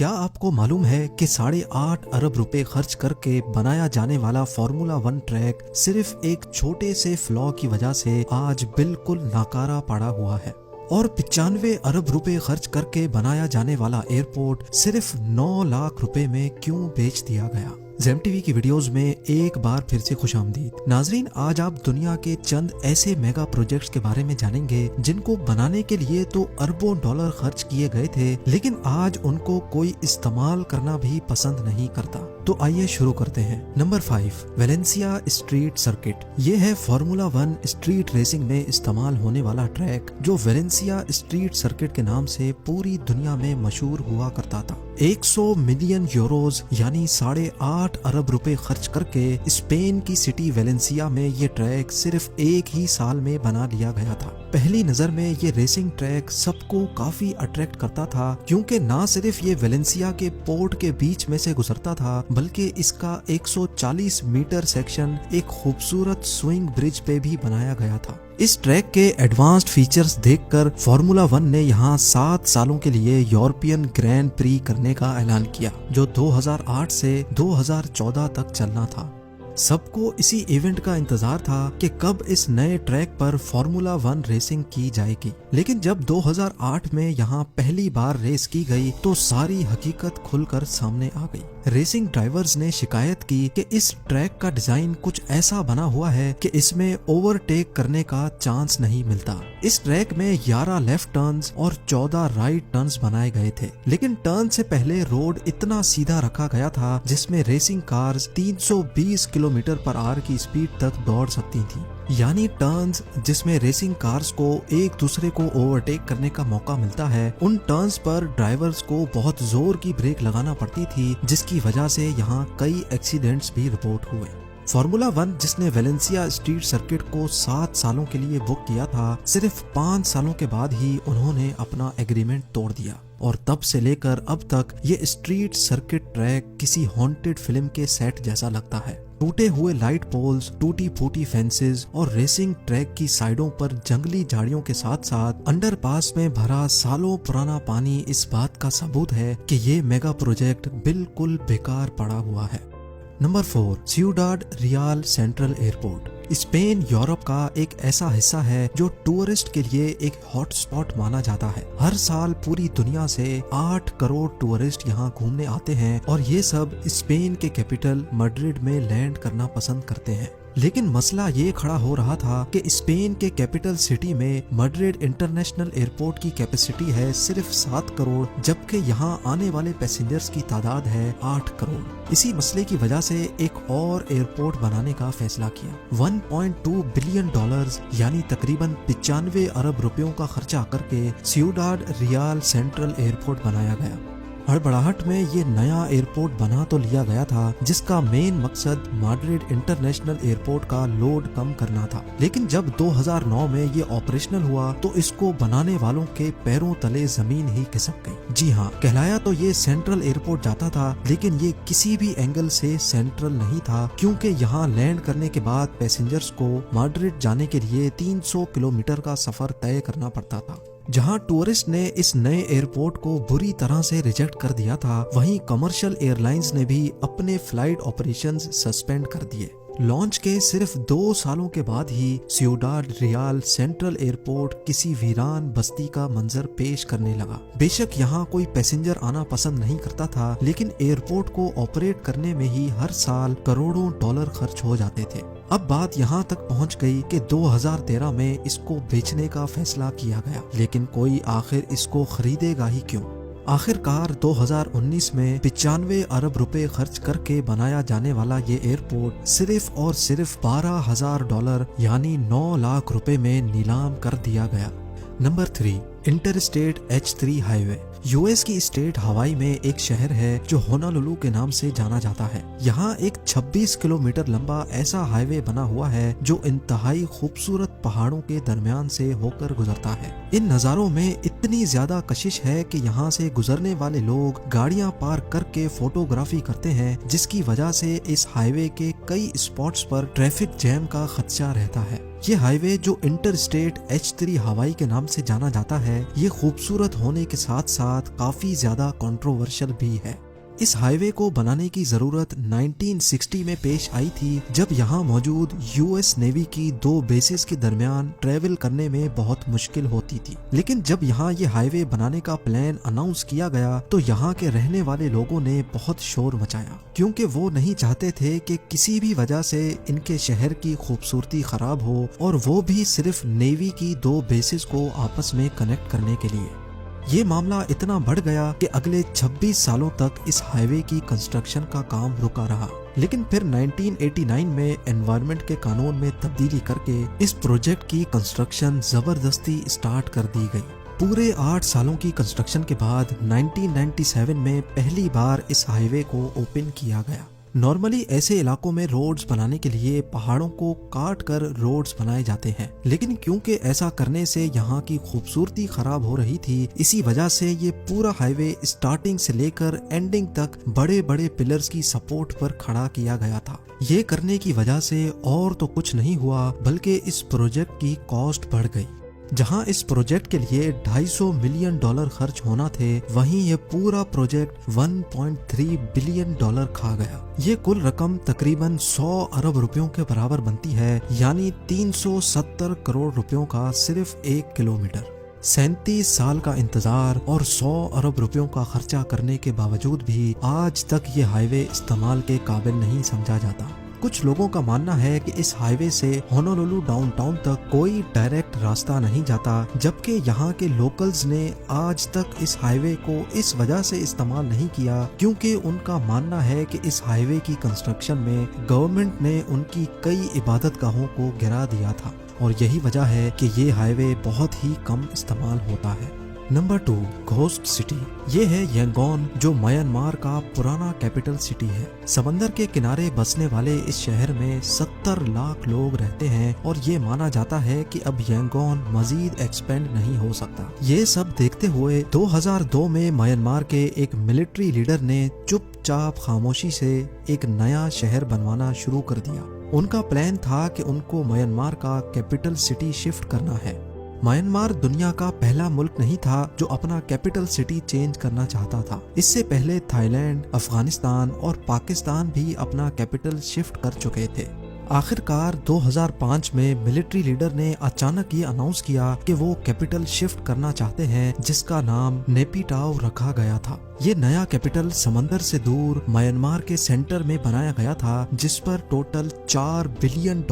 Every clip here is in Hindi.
क्या आपको मालूम है कि 8.5 अरब रुपए खर्च करके बनाया जाने वाला फार्मूला 1 ट्रैक सिर्फ एक छोटे से फ्लॉ की वजह से आज बिल्कुल नाकारा पड़ा हुआ है। और 95 अरब रुपए खर्च करके बनाया जाने वाला एयरपोर्ट सिर्फ 9 लाख रुपए में क्यों बेच दिया गया। ज़ेम टीवी की वीडियोस में एक बार फिर से खुशामदीद। नाजरीन, आज आप दुनिया के चंद ऐसे मेगा प्रोजेक्ट्स के बारे में जानेंगे जिनको बनाने के लिए तो अरबों डॉलर खर्च किए गए थे, लेकिन आज उनको कोई इस्तेमाल करना भी पसंद नहीं करता। तो आइए शुरू करते हैं। Number 5, Valencia street circuit. ये है फार्मूला 1 स्ट्रीट रेसिंग में इस्तेमाल होने वाला ट्रैक जो वेलेंसिया स्ट्रीट सर्किट के नाम से पूरी दुनिया में मशहूर हुआ करता था। 100 मिलियन यूरोज यानी 8.5 अरब रुपए खर्च करके स्पेन की सिटी वेलेंसिया में ये ट्रैक सिर्फ एक ही साल में बना लिया गया था। पहली नजर में ये रेसिंग ट्रैक सबको काफी अट्रैक्ट करता था, क्योंकि ना सिर्फ ये वेलेंसिया के पोर्ट के बीच में से गुजरता था, बल्कि इसका 140 मीटर सेक्शन एक खूबसूरत स्विंग ब्रिज पे भी बनाया गया था। इस ट्रैक के एडवांस्ड फीचर्स देखकर फार्मूला 1 ने यहाँ 7 सालों के लिए यूरोपियन ग्रैंड प्री करने का ऐलान किया, जो 2008 से 2014 तक चलना था। सबको इसी इवेंट का इंतजार था कि कब इस नए ट्रैक पर फार्मूला 1 रेसिंग की जाएगी। लेकिन जब 2008 में यहाँ पहली बार रेस की गई तो सारी हकीकत खुलकर सामने आ गई। रेसिंग ड्राइवर्स ने शिकायत की कि इस ट्रैक का डिजाइन कुछ ऐसा बना हुआ है कि इसमें ओवरटेक करने का चांस नहीं मिलता। इस ट्रैक में 11 लेफ्ट टर्न्स और 14 राइट टर्न्स बनाए गए थे, लेकिन टर्न से पहले रोड इतना सीधा रखा गया था जिसमें racing cars 320 kilometre per hour की स्पीड तक दौड़ सकती थी। यानी टर्न्स जिसमें रेसिंग कार्स को एक दूसरे को ओवरटेक करने का मौका मिलता है, उन टर्न्स पर ड्राइवर्स को बहुत जोर की ब्रेक लगाना पड़ती थी, जिसकी वजह से यहाँ कई एक्सीडेंट्स भी रिपोर्ट हुए। फार्मूला 1 जिसने वेलेंसिया स्ट्रीट सर्किट को 7 सालों के लिए बुक किया था, सिर्फ 5 सालों के बाद ही उन्होंने अपना एग्रीमेंट तोड़ दिया और तब से लेकर अब तक ये स्ट्रीट सर्किट ट्रैक किसी हॉन्टेड फिल्म के सेट जैसा लगता है। टूटे हुए लाइट पोल्स, टूटी फूटी फेंसेस और रेसिंग ट्रैक की साइडों पर जंगली झाड़ियों के साथ साथ अंडरपास में भरा सालों पुराना पानी इस बात का सबूत है कि ये मेगा प्रोजेक्ट बिल्कुल बेकार पड़ा हुआ है। Number 4, Ciudad Real Central Airport. Spain Europe का एक ऐसा हिस्सा है जो टूरिस्ट के लिए एक हॉटस्पॉट माना जाता है। हर साल पूरी दुनिया से 8 करोड़ टूरिस्ट यहाँ घूमने आते हैं और ये सब स्पेन के कैपिटल मैड्रिड में लैंड करना पसंद करते हैं। लेकिन मसला ये खड़ा हो रहा था कि स्पेन के कैपिटल सिटी में मैड्रिड इंटरनेशनल एयरपोर्ट की कैपेसिटी है सिर्फ 7 करोड़, जबकि यहाँ आने वाले पैसेंजर्स की तादाद है 8 करोड़। इसी मसले की वजह से एक और एयरपोर्ट बनाने का फैसला किया। 1.2 बिलियन डॉलर्स यानी तकरीबन 95 अरब रुपयों का खर्चा करके सिउडाड रियल सेंट्रल एयरपोर्ट बनाया गया। हड़बड़ाहट में ये नया एयरपोर्ट बना तो लिया गया था, जिसका मेन मकसद मैड्रिड इंटरनेशनल एयरपोर्ट का लोड कम करना था, लेकिन जब 2009 में ये ऑपरेशनल हुआ तो इसको बनाने वालों के पैरों तले जमीन ही खिसक गई। जी हाँ, कहलाया तो ये सेंट्रल एयरपोर्ट जाता था, लेकिन ये किसी भी एंगल से सेंट्रल नहीं था, क्योंकि यहाँ लैंड करने के बाद पैसेंजर्स को मैड्रिड जाने के लिए 300 किलोमीटर का सफर तय करना पड़ता था। जहां टूरिस्ट ने इस नए एयरपोर्ट को बुरी तरह से रिजेक्ट कर दिया था, वहीं कमर्शियल एयरलाइंस ने भी अपने फ्लाइट ऑपरेशंस सस्पेंड कर दिए। लॉन्च के सिर्फ 2 सालों के बाद ही सिउडाड रियल सेंट्रल एयरपोर्ट किसी वीरान बस्ती का मंजर पेश करने लगा। बेशक यहाँ कोई पैसेंजर आना पसंद नहीं करता था, लेकिन एयरपोर्ट को ऑपरेट करने में ही हर साल करोड़ों डॉलर खर्च हो जाते थे। अब बात यहाँ तक पहुँच गई कि 2013 में इसको बेचने का फैसला किया गया, लेकिन कोई आखिर इसको खरीदेगा ही क्यों। आखिरकार 2019 में 95 अरब रुपए खर्च करके बनाया जाने वाला ये एयरपोर्ट सिर्फ और सिर्फ $12,000 यानी 9 लाख रुपए में नीलाम कर दिया गया। Number 3, interstate H3 highway. US की स्टेट हवाई में एक शहर है जो होनोलुलु के नाम से जाना जाता है। यहाँ एक 26 किलोमीटर लंबा ऐसा हाईवे बना हुआ है जो इंतहाई खूबसूरत पहाड़ों के दरमियान से होकर गुजरता है। इन नज़ारों में इतनी ज्यादा कशिश है कि यहाँ से गुजरने वाले लोग गाड़ियाँ पार्क करके फोटोग्राफी करते हैं, जिसकी वजह से इस हाईवे के कई स्पॉट्स पर ट्रैफिक जैम का खदशा रहता है। ये हाईवे जो इंटर स्टेट H3 हवाई के नाम से जाना जाता है, ये खूबसूरत होने के साथ साथ काफी ज्यादा कंट्रोवर्शियल भी है। इस हाईवे को बनाने की जरूरत 1960 में पेश आई थी, जब यहाँ मौजूद US नेवी की 2 बेसिस के दरमियान ट्रेवल करने में बहुत मुश्किल होती थी। लेकिन जब यहाँ ये हाईवे बनाने का प्लान अनाउंस किया गया तो यहाँ के रहने वाले लोगों ने बहुत शोर मचाया, क्योंकि वो नहीं चाहते थे कि किसी भी वजह से इनके शहर की खूबसूरती खराब हो, और वो भी सिर्फ नेवी की 2 बेसिस को आपस में कनेक्ट करने के लिए। ये मामला इतना बढ़ गया कि अगले 26 सालों तक इस हाईवे की कंस्ट्रक्शन का काम रुका रहा। लेकिन फिर 1989 में एनवायरनमेंट के कानून में तब्दीली करके इस प्रोजेक्ट की कंस्ट्रक्शन जबरदस्ती स्टार्ट कर दी गई। पूरे 8 सालों की कंस्ट्रक्शन के बाद 1997 में पहली बार इस हाईवे को ओपन किया गया। नॉर्मली ऐसे इलाकों में रोड्स बनाने के लिए पहाड़ों को काट कर रोड्स बनाए जाते हैं, लेकिन क्योंकि ऐसा करने से यहाँ की खूबसूरती खराब हो रही थी, इसी वजह से ये पूरा हाईवे स्टार्टिंग से लेकर एंडिंग तक बड़े बड़े पिलर्स की सपोर्ट पर खड़ा किया गया था। ये करने की वजह से और तो कुछ नहीं हुआ, बल्कि इस प्रोजेक्ट की कॉस्ट बढ़ गई। जहां इस प्रोजेक्ट के लिए $250 मिलियन खर्च होना थे, वहीं ये पूरा प्रोजेक्ट $1.3 बिलियन खा गया। ये कुल रकम तकरीबन 100 अरब रुपयों के बराबर बनती है, यानी 370 करोड़ रुपयों का सिर्फ 1 किलोमीटर। 37 साल का इंतजार और 100 अरब रुपयों का खर्चा करने के बावजूद भी आज तक ये हाईवे इस्तेमाल के काबिल नहीं समझा जाता। कुछ लोगों का मानना है कि इस हाईवे से होनोलुलु डाउनटाउन तक कोई डायरेक्ट रास्ता नहीं जाता, जबकि यहाँ के लोकल्स ने आज तक इस हाईवे को इस वजह से इस्तेमाल नहीं किया क्योंकि उनका मानना है कि इस हाईवे की कंस्ट्रक्शन में गवर्नमेंट ने उनकी कई इबादतगाहों को गिरा दिया था, और यही वजह है कि ये हाईवे बहुत ही कम इस्तेमाल होता है। Number 2, ghost city. ये है यांगोन, जो म्यांमार का पुराना कैपिटल सिटी है। समंदर के किनारे बसने वाले इस शहर में 70 लाख लोग रहते हैं, और ये माना जाता है कि अब यांगोन मजीद एक्सपेंड नहीं हो सकता। ये सब देखते हुए 2002 में म्यांमार के एक मिलिट्री लीडर ने चुपचाप खामोशी से एक नया शहर बनवाना शुरू कर दिया। उनका प्लान था कि उनको म्यांमार का कैपिटल सिटी शिफ्ट करना है। म्यांमार दुनिया का पहला मुल्क नहीं था जो अपना कैपिटल सिटी चेंज करना चाहता था। इससे पहले थाईलैंड, अफगानिस्तान और पाकिस्तान भी अपना कैपिटल शिफ्ट कर चुके थे। आखिरकार 2005 में मिलिट्री लीडर ने अचानक ये अनाउंस किया कि वो कैपिटल शिफ्ट करना चाहते हैं, जिसका नाम नेपिटाओ रखा गया था। ये नया कैपिटल समंदर से दूर म्यांमार के सेंटर में बनाया गया था, जिस पर टोटल $4 बिलियन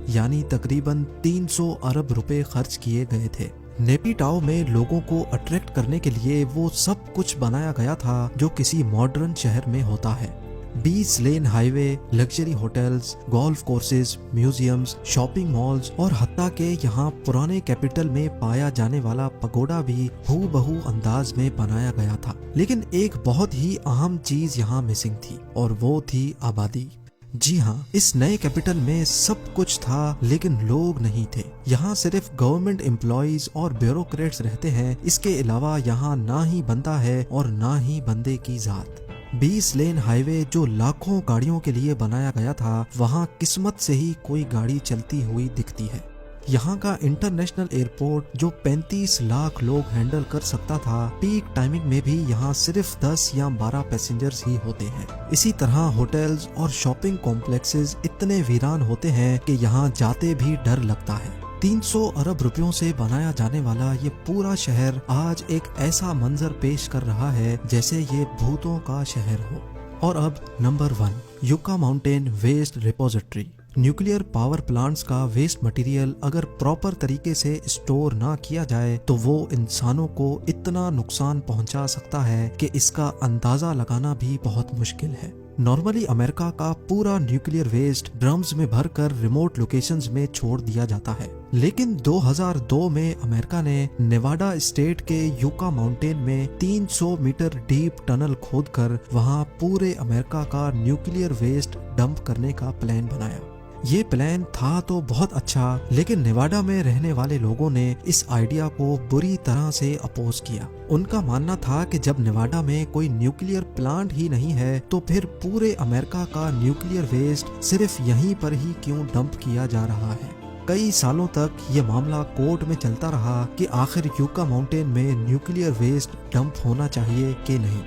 यानी तकरीबन 300 अरब रुपए खर्च किए गए थे। नेपिटाओ में लोगों को अट्रैक्ट करने के लिए वो सब कुछ बनाया गया था जो किसी मॉडर्न शहर में होता है। 20 lane highway, luxury hotels, golf courses, museums, shopping malls और हत्ता के यहाँ पुराने कैपिटल में पाया जाने वाला पगोडा भी हूबहू अंदाज में बनाया गया था। लेकिन एक बहुत ही अहम चीज यहाँ मिसिंग थी, और वो थी आबादी। जी हाँ, इस नए कैपिटल में सब कुछ था, लेकिन लोग नहीं थे। यहाँ सिर्फ गवर्नमेंट एम्प्लॉइज और ब्यूरोक्रेट्स रहते हैं। इसके अलावा यहाँ ना ही बंदा है और ना ही बंदे की जात। 20 लेन हाईवे जो लाखों गाड़ियों के लिए बनाया गया था, वहाँ किस्मत से ही कोई गाड़ी चलती हुई दिखती है। यहाँ का इंटरनेशनल एयरपोर्ट जो 35 लाख लोग हैंडल कर सकता था, पीक टाइमिंग में भी यहाँ सिर्फ 10 या 12 पैसेंजर्स ही होते हैं। इसी तरह होटल्स और शॉपिंग कॉम्प्लेक्सेस इतने वीरान होते हैं कि यहाँ जाते भी डर लगता है। 300 अरब रुपयों से बनाया जाने वाला ये पूरा शहर आज एक ऐसा मंजर पेश कर रहा है जैसे ये भूतों का शहर हो। और अब number 1, Yucca Mountain waste repository. Nuclear power plants का वेस्ट मटेरियल अगर प्रॉपर तरीके से स्टोर ना किया जाए तो वो इंसानों को इतना नुकसान पहुंचा सकता है कि इसका अंदाजा लगाना भी बहुत मुश्किल है। नॉर्मली अमेरिका का पूरा न्यूक्लियर वेस्ट ड्रम्स में भरकर रिमोट लोकेशंस में छोड़ दिया जाता है, लेकिन 2002 में अमेरिका ने नेवाडा स्टेट के युका माउंटेन में 300 मीटर डीप टनल खोदकर वहां पूरे अमेरिका का न्यूक्लियर वेस्ट डंप करने का प्लान बनाया। ये प्लान था तो बहुत अच्छा, लेकिन नेवाडा में रहने वाले लोगों ने इस आइडिया को बुरी तरह से अपोज किया। उनका मानना था कि जब नेवाडा में कोई न्यूक्लियर प्लांट ही नहीं है तो फिर पूरे अमेरिका का न्यूक्लियर वेस्ट सिर्फ यहीं पर ही क्यों डंप किया जा रहा है। कई सालों तक ये मामला कोर्ट में चलता रहा कि आखिर यूका माउंटेन में न्यूक्लियर वेस्ट डंप होना चाहिए कि नहीं।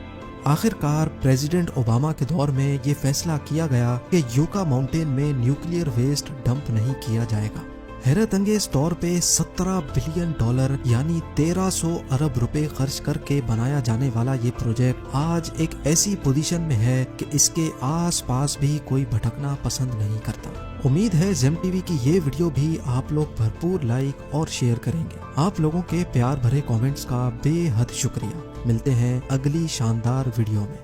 आखिरकार प्रेसिडेंट ओबामा के दौर में ये फैसला किया गया कि यूका माउंटेन में न्यूक्लियर वेस्ट डंप नहीं किया जाएगा। हैरत अंगेज तौर पे $17 बिलियन यानी 1300 अरब रुपए खर्च करके बनाया जाने वाला ये प्रोजेक्ट आज एक ऐसी पोजीशन में है कि इसके आसपास भी कोई भटकना पसंद नहीं करता। उम्मीद है जेम टीवी की ये वीडियो भी आप लोग भरपूर लाइक और शेयर करेंगे। आप लोगों के प्यार भरे कमेंट्स का बेहद शुक्रिया। मिलते हैं अगली शानदार वीडियो में।